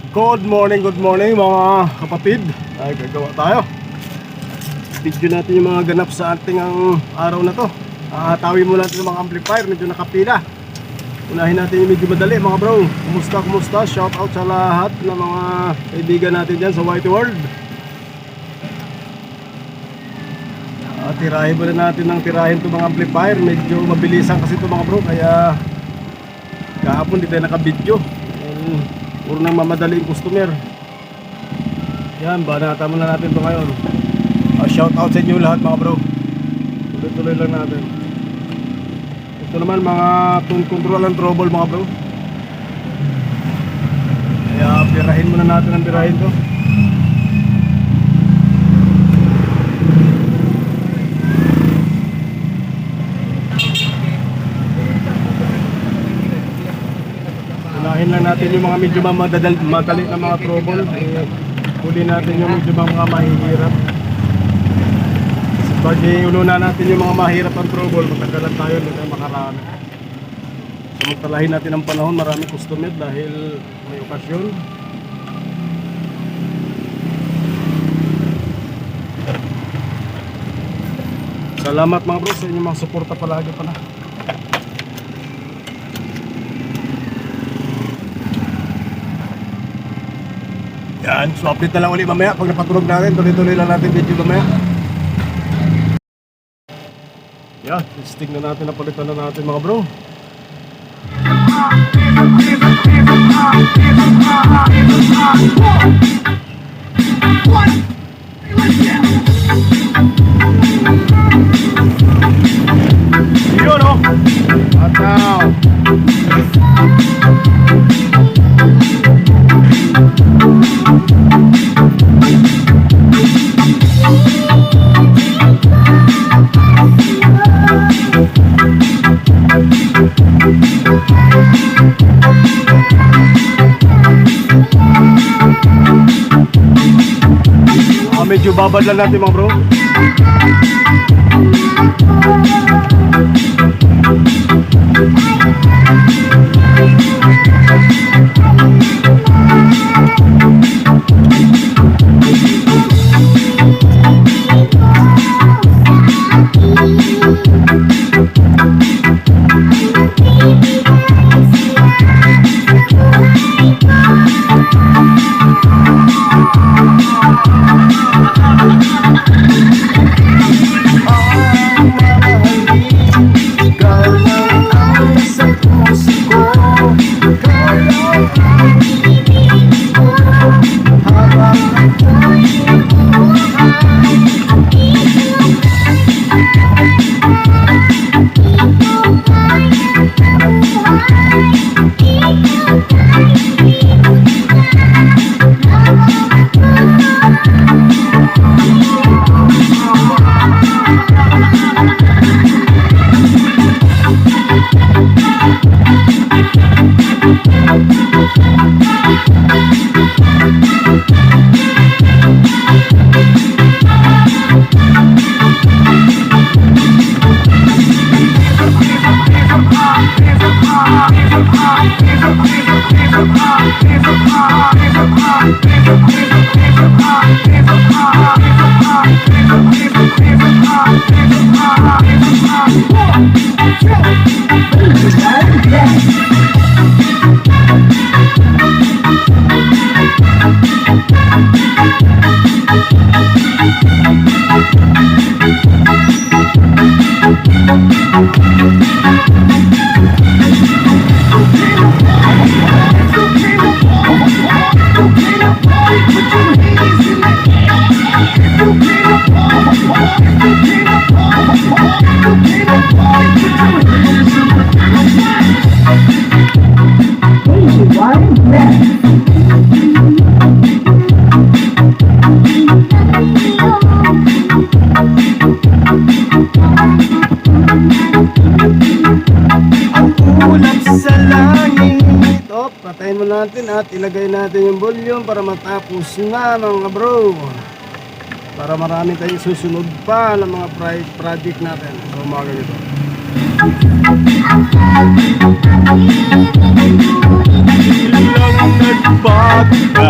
Good morning mga kapatid. Ay, gagawa tayo. Video natin yung mga ganap sa ating ang araw na to. Tawin mo natin yung mga amplifier, medyo nakapila. Unahin natin yung medyo madali mga bro. Kumusta? Shout out sa lahat ng mga kaibigan natin dyan sa White World. Tirahin muna natin ng tirahin itong mga amplifier. Medyo mabilisan kasi ito mga bro. Kaya kahapon di tayo naka-video. Puro nang mamadali yung customer. Yan, banata muna natin ito ngayon. Shout out sa inyo lahat mga bro. Tuloy-tuloy lang natin. Ito naman mga tone control and trouble mga bro. Kaya pirahin muna natin ang pirahin to. Unahin lang natin yung mga medyo madali na mga trouble. Huli natin yung medyo mga mahihirap. Pag iuluna natin yung mga mahirap ang trouble, matagalan tayo, hindi tayo makarami. Samantalahin natin ang panahon, maraming customer dahil may okasyon. Salamat mga bro sa inyong mga suporta palagi pala. Yan, so update na lang ulit mamaya. Pag napatulog natin, tuloy-tuloy lang natin video mamaya. Yan, testing na natin, napalitan na natin mga bro. Yun o! At now medyo babad lang natin mga bro. patayin mo natin at ilagay natin yung volume para matapos na mga bro, para marami tayong susunod pa ng mga project natin. So mga ganito. Ilang nagpagka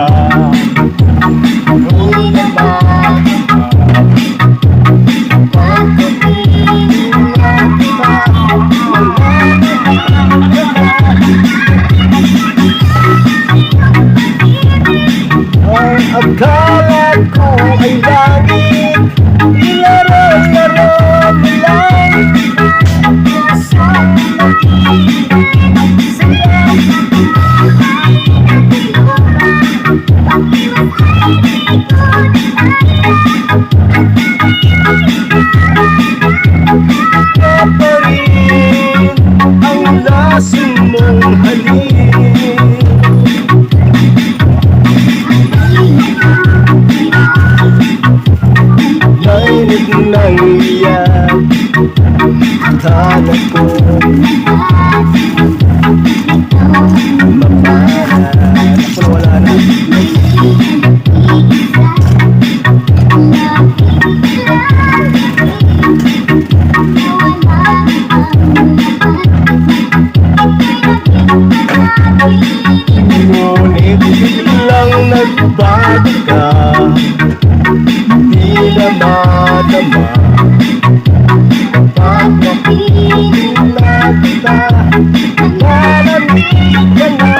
bago ka, di na madama. Pag nakinig na kita, lalamig ka na.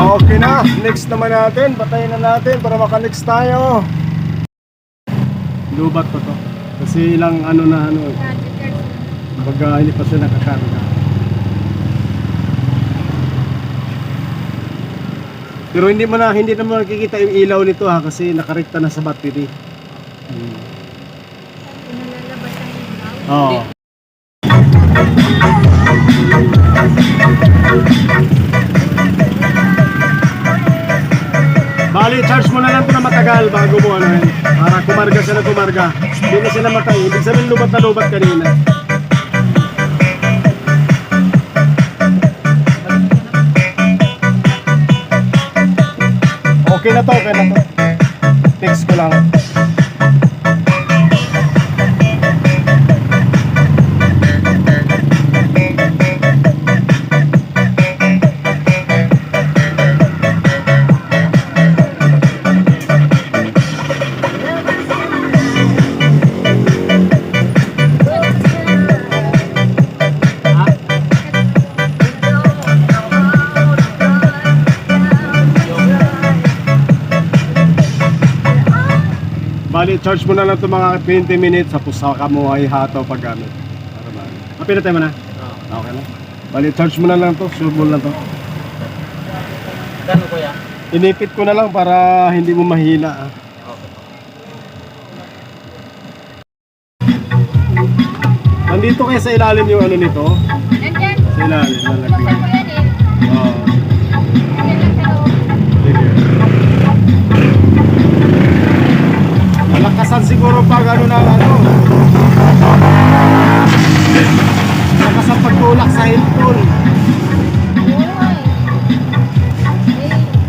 Okay na, next naman natin. Patayin na natin para maka-next tayo. Lubat pa to. Kasi ilang baga hindi pa siya nakakarga. Pero hindi naman makikita yung ilaw nito ha, kasi nakarekta na sa battery. Oo. Bali, charge mo na lang ito na matagal bago mo para kumarga siya na kumarga. Hindi na siya namatay. Ibig sabihin lubat na lubat kanina. Okay na to. Text ko lang. Bali, charge mo na lang ito mga 20 minutes tapos saka mo ay hataw paggamit. Pinatay mo na? Oo. Okay na. Bali, charge mo na lang ito. Sure mo lang ito. Gano'n kuya? Inipit ko na lang para hindi mo mahina. Okay. Nandito kayo sa ilalim yung ano nito? Nandyan. Sa ilalim. Buksan ko yan eh. Oo. Nandyan lang sa loob. Sige. Malakasan siguro pag malakasan pagtulak sa hipon. Oo nga eh.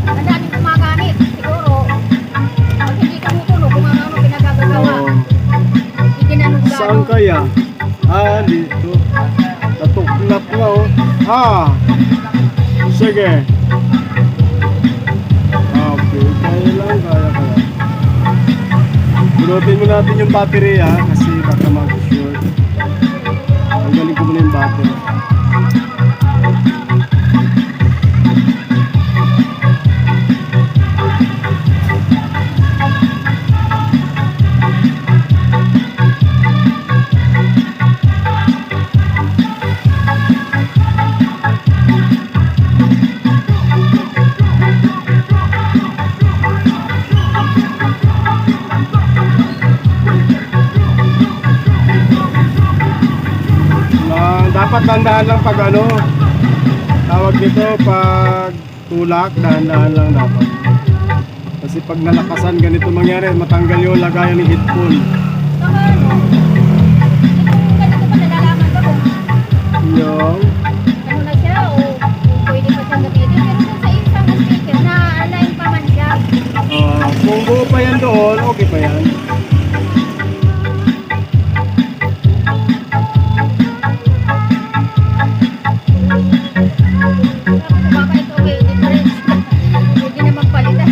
Ang daming gumagamit. Siguro. Pag hindi tumutunog kung ano pinagagagawa. Oo. Hindi ginanong Saan kaya? Dito. Natuklap nga oh. Sige. Okay, kaya. Bunutin mo natin yung battery kasi baka mag-short. Tanggalin ko muna yung battery. Dapat dahan-dahan lang pag tawag nito pag tulak, dahan-dahan lang dapat. Kasi pag nalakasan ganito mangyari, matanggal yung lagayan ng headphone. Baka ano? Ganito pa nalalaman ba kung Yung ano na siya o kung pwede pa siyang gamitin. Pero kung sa isang speaker na align pa man siya. kung buo pa yan doon, okay pa yan. Baka ito may difference. Pwede na magpalitan.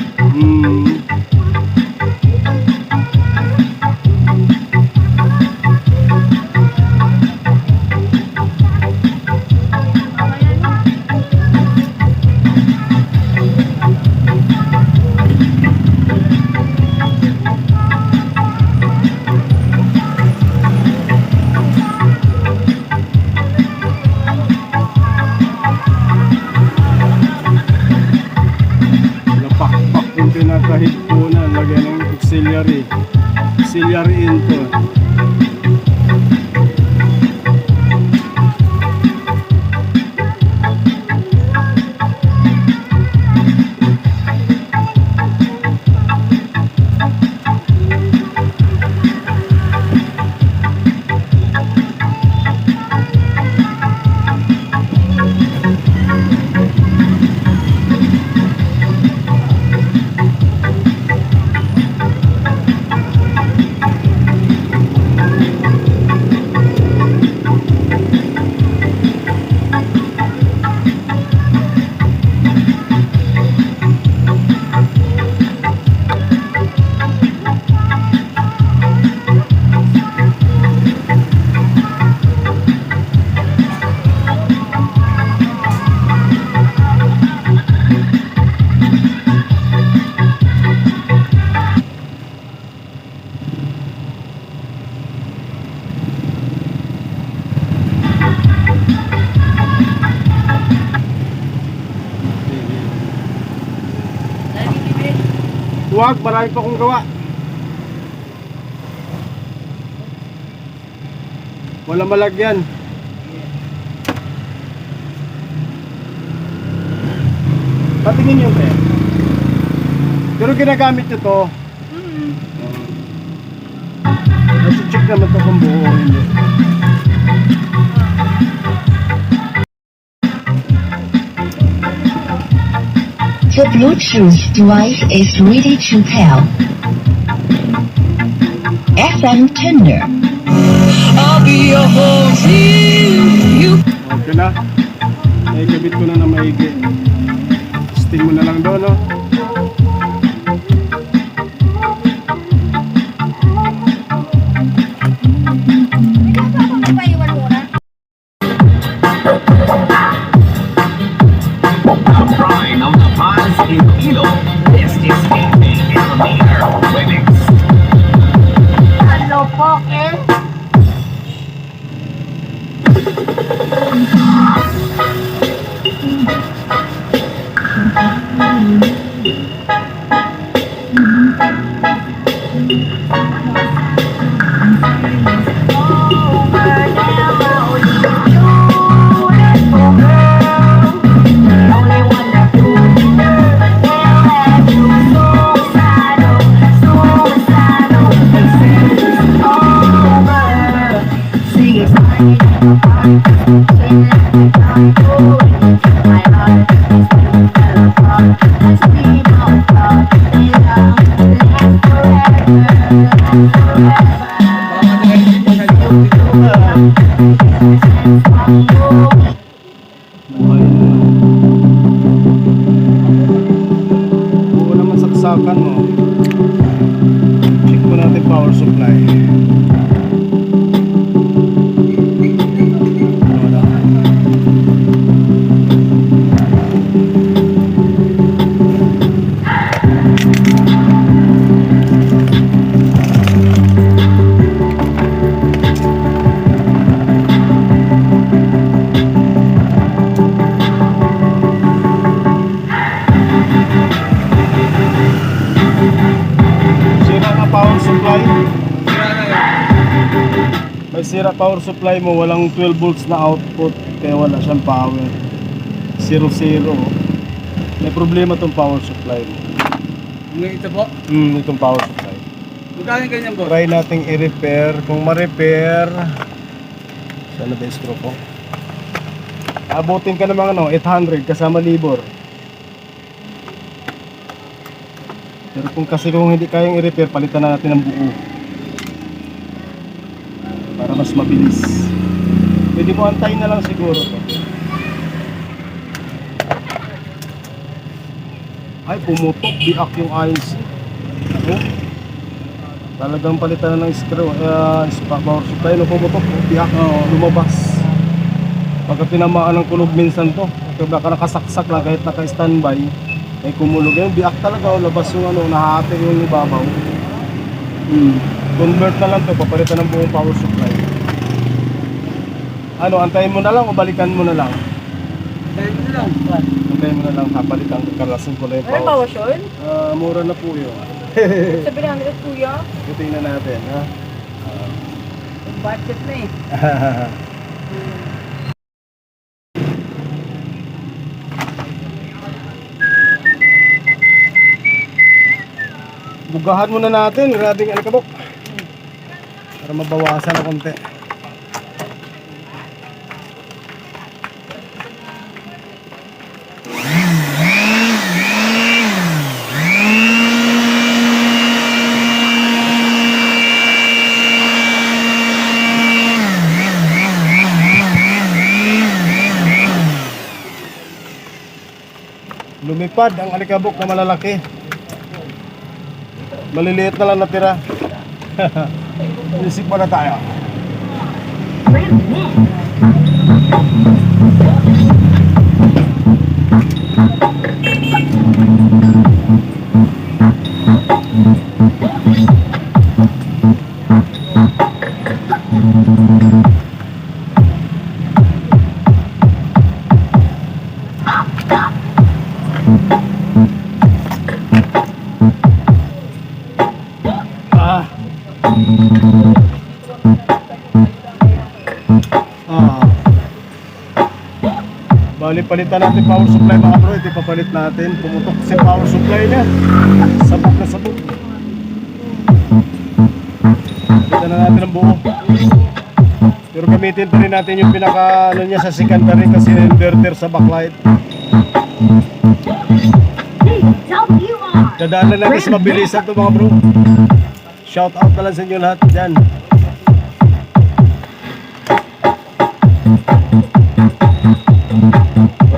Napakpak yung pinaka-headphone, lagyan ng auxiliary into. Wag, marami pa akong gawa. Wala malagyan. Patingin yun, pre. Pero ginagamit nyo to. Nasi-check naman to kung buo o hindi. The Bluetooth device is ready to pair. FM tender. I'll be your home you. Okay na. Ay, kabit ko na maigi. Sting mo na lang doon, no? Pwede ba akong magpaiwan muna? Pride of the Paz Iloilo. This is Amy Illuminator Remix. Hello po, eh. Buo naman saksakan, no? Check mo natin power supply. Wala. Sira na power supply. May sira power supply mo, walang 12 volts na output, kaya wala siyang power. 0-0. May problema tong power supply mo. Ito po. Itong power supply. Magkano ganyan boss? Try nating i-repair. Kung ma-repair, sana ba yung screw ko? Abutin ka naman 800 kasama libor. Pero kung hindi kayang i-repair, palitan na natin ng buo. Para mas mabilis. Pwede mo antayin na lang siguro to. Ay, pumutok. Biak yung IC. Oh. Talagang palitan na ng screw. Power supply. No, pumutok. Biak. Lumabas. Pagka tinamaan ng kulog minsan to. Kaya baka nakasaksak lang kahit naka-standby. Ay kumulog yung biak talaga, labas yung nahati yung ibabaw. Convert na lang to, papalitan ng buong power supply. Antayin mo na lang o balikan mo na lang? Ganyan mo na lang. Antayin mo na lang, papalitan, kakalasin ko lang yung Ano power. bawas yun? Mura na po yun. 700 kuya. Tingnan natin, ha? Budget na eh. Bugahan muna natin, grabing alikabok. Para mabawasan na konti. Lumipad ang alikabok na malalaki. Maliliit na lang natira. Isip pa na tayo. Palitan natin power supply mga bro. Ito ipapalit natin. Pumutok kasi power supply niya. Sabog na sabog. Palitan na natin ang buo. Pero gamitin pa rin natin yung pinaka ano niya sa secondary kasi inverter sa backlight. Dadaan na natin sa mabilisan to mga bro. Shout out na lang sa inyo lahat dyan.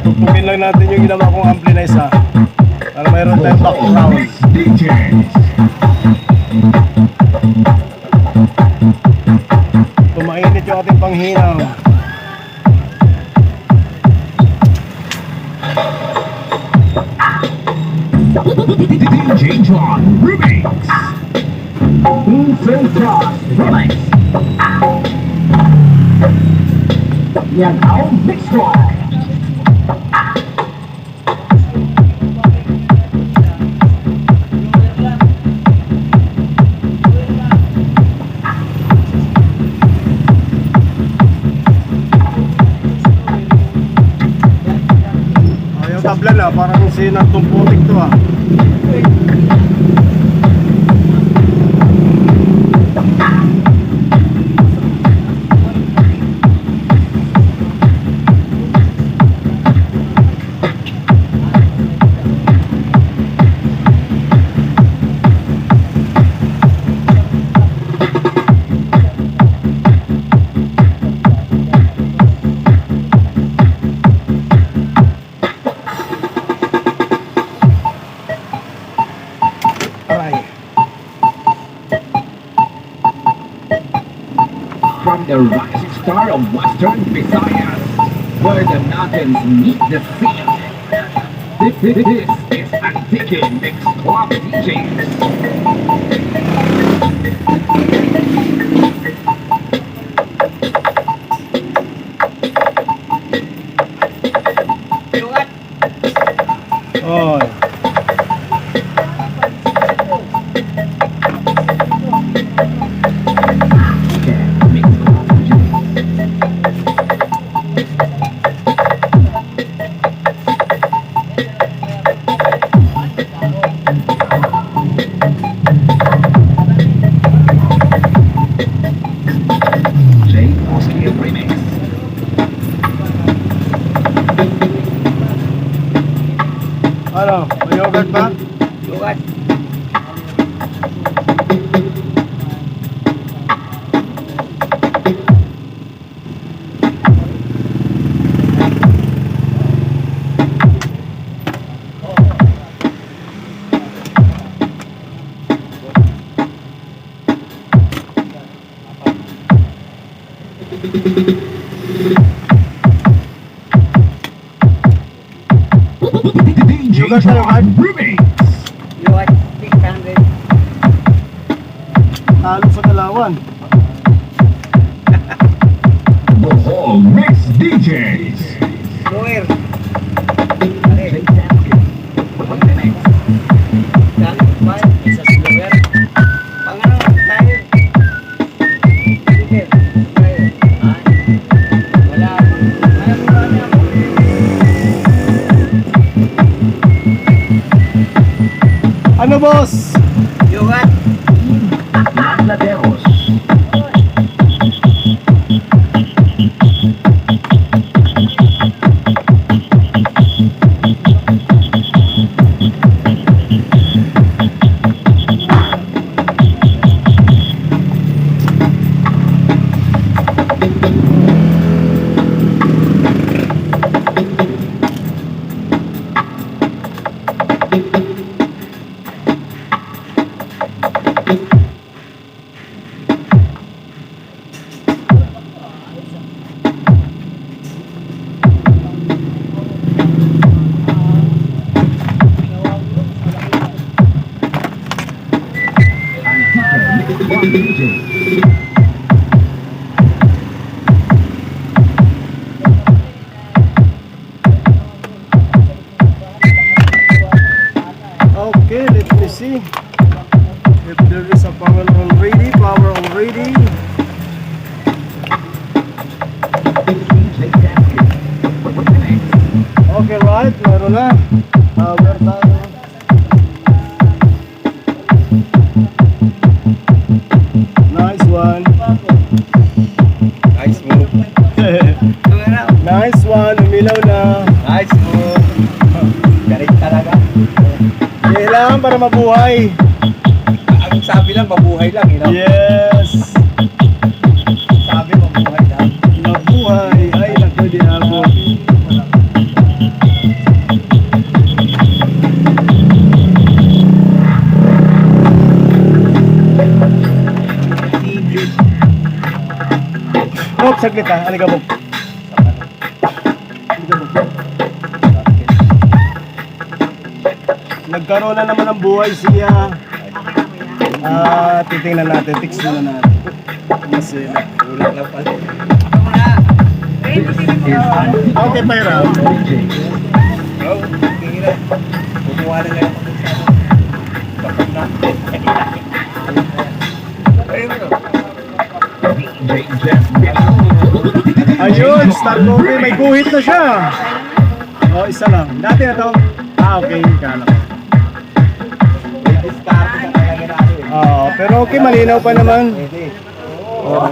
Tutupin lang natin yung ginawa kong ampli na isa para mayroon tayong background. Tumainit yung ating panghinaw. DJ John Remix. Infiltras Remix. Yan ang mix track. Ayaw tabla na, parang sinatong putik to ah. Aray. From the rising star of Western Visayas, where the mountains meet the sea. This is Antique Mix Club DJs. Oy. Mix Club DJs. J. Oski Remix. Ano? May yogurt ba? Lugat. DJ John Remix. Lugat. 600. Talo sa Galawan. The Whole Mix DJs. Lower. J. Oski Remix. Isa sa lower. Pangano tayo. Speaker. Tayo. Wala. Ayaw mo lang ako. Ano boss? Lugat. Laderos. Antique Mix Club DJs. Okay, let me see. If there is a power already. DJ Remix. Okay, right. Meron na. Power tayo. Nice one. Nice move. Nice one. Umilaw na. Nice move. Galing talaga. Kailangan para mabuhay. Ang sabi lang, mabuhay lang, you know? Yes. Sabi, mabuhay lang. Mabuhay. Ay, naku, di ako. Bob, saglit ha. Halika, Bob. Halika, Bob. Nagkaroon na naman ng buhay siya. Titingnan natin. Tignan natin. Kasi Ulang lang pala. okay, Pyra. Bro, tingin na. Kumuha na lang ako sa ano. Kapag na. Ayun mo. DJ Jeff Ayun, Star Coffee. May guhit na siya. Oh, isa lang. Dati na to. Okay. Kala ko. May discard ka talaga natin. Pero okay, malinaw pa naman. Pwede. Oh,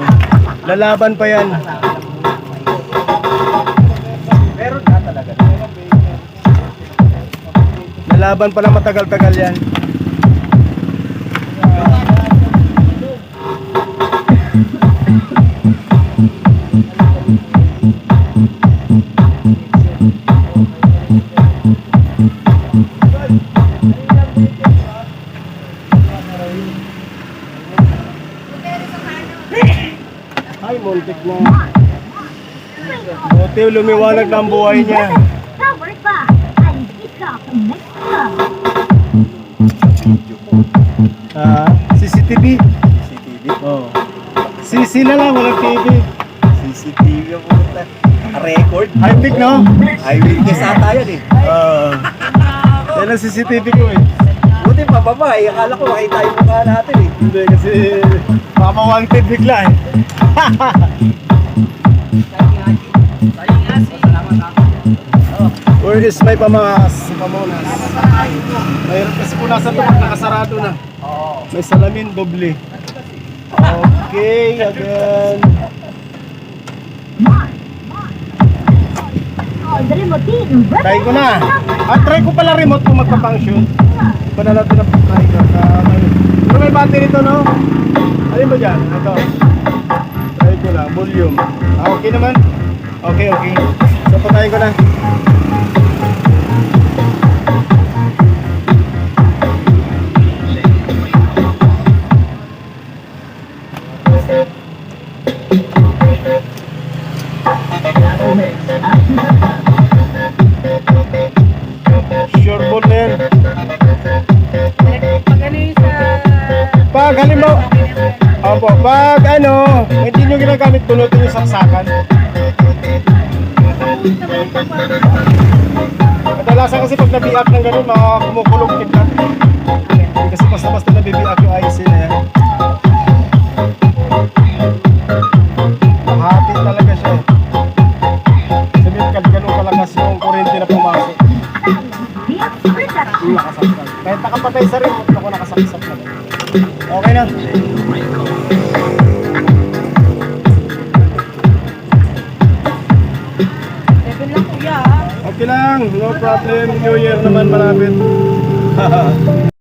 lalaban pa yan. Meron na talaga. Lalaban pa na matagal-tagal yan. Ay, muntik na. Buti lumiwanag na ang buhay niya. Powered by Alisa from Mexico. CCTV? CCTV. Oh. CC na lang, walang TV. CCTV ang pumunta. Record. High-tech, no? Eyewitness ata yan eh. Yan ang CCTV ko eh. Buti pa baba eh. Akala ko makita yung mukha natin eh. Hindi kasi baka wanted bigla eh. Where is my pamakas? Si Pamonas. Mayroon kasi punasan ito pag nakasarado na. May salamin, doble. Okay, again. Oh, the remote. Try ko na. Try ko pala remote kung magpa-function. Hindi pa na natin na-try ka. Pero may battery ito, no? Alin ba dyan? Ito. Try ko lang. Volume. Okay naman? Okay. So, patayin ko na. Sure ball na yan. Pag ano yung sa... Pag halimbawa, opo, pag ano, hindi nyo ginagamit, punutin yung saksakan. Kadalasan kasi pag nabiak ng ganun, mga kumukulong kidlat. Kasi basta-basta nabibiak yung IC na yan. Mahati talaga siya. Sabihin ka, ganun kalakas yung kurente na pumasok. Yung nakasaksak. Kahit nakapatay sa rin, ako nakasaksak na. Okay na. Seven lang kuya. Okay lang, no problem. New Year naman malapit.